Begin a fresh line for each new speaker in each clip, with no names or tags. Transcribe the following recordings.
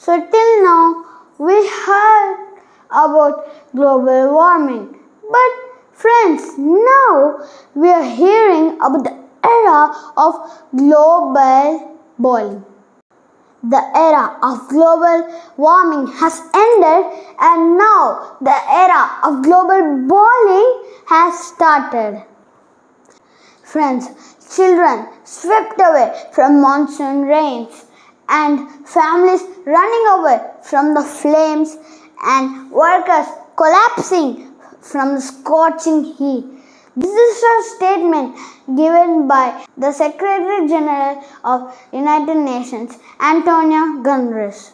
So till now we heard about global warming. But friends, now we are hearing about the era of global boiling. The era of global warming has ended and now the era of global boiling has started. Friends, children swept away from monsoon rains and families running away from the flames and workers collapsing from the scorching heat. This is a statement given by the Secretary General of United Nations, Antonio Guterres.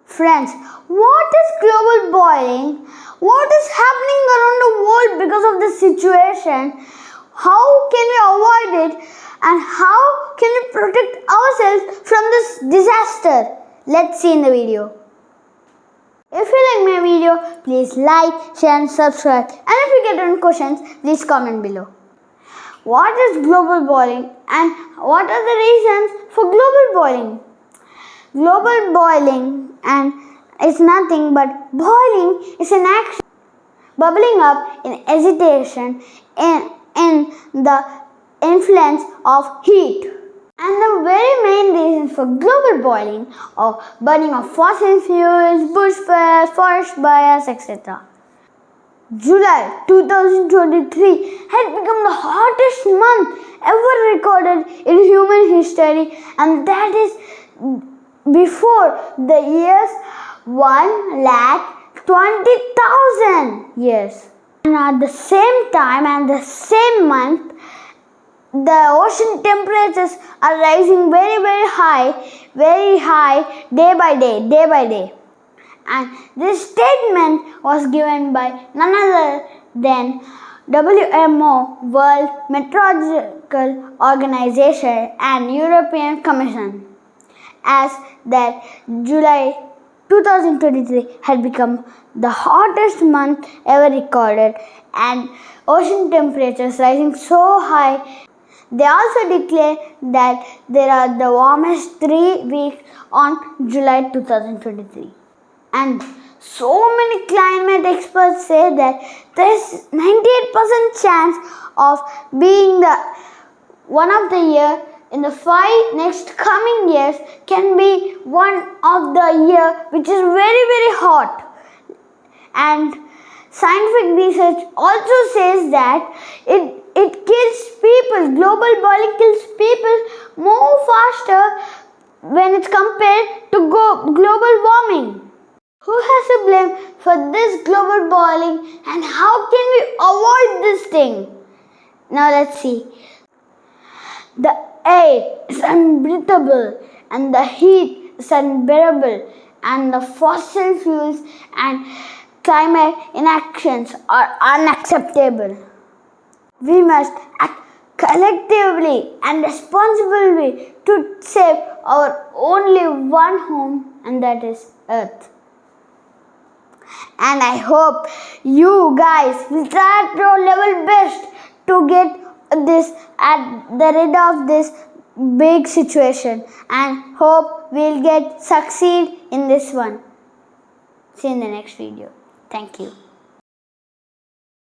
Friends, what is global boiling? What is happening around the world because of this situation? How can we avoid it? And how can we protect ourselves from this disaster? Let's see in the video. If you like my video, please like, share and subscribe. And if you get any questions, please comment below. What is global boiling and what are the reasons for global boiling? Global boiling is nothing but boiling is an action bubbling up in agitation in the influence of heat. And the very main reasons for global boiling are burning of fossil fuels, bushfires, forest fires, etc. July 2023 had become the hottest month ever recorded in human history, and that is before the years 1,20,000 years. And at the same time and the same month, the ocean temperatures are rising very high, day by day. And this statement was given by none other than WMO, World Meteorological Organization, and European Commission, as that July 2023 had become the hottest month ever recorded and ocean temperatures rising so high. They also declare that there are the warmest 3 weeks on July 2023. And so many climate experts say that there is 98% chance of being the one of the year in the 5 next coming years can be one of the year which is very hot. And scientific research also says that it kills people. Global boiling kills people more faster when it's compared to global warming. Who has to blame for this global boiling and how can we avoid this thing? Now let's see. The air is unbreathable and the heat is unbearable and the fossil fuels and climate inactions are unacceptable. We must act collectively and responsibly to save our only one home, and that is Earth. And I hope you guys will try your level best to get this rid of this big situation, and hope we'll succeed in this one. See you in the next video. Thank you.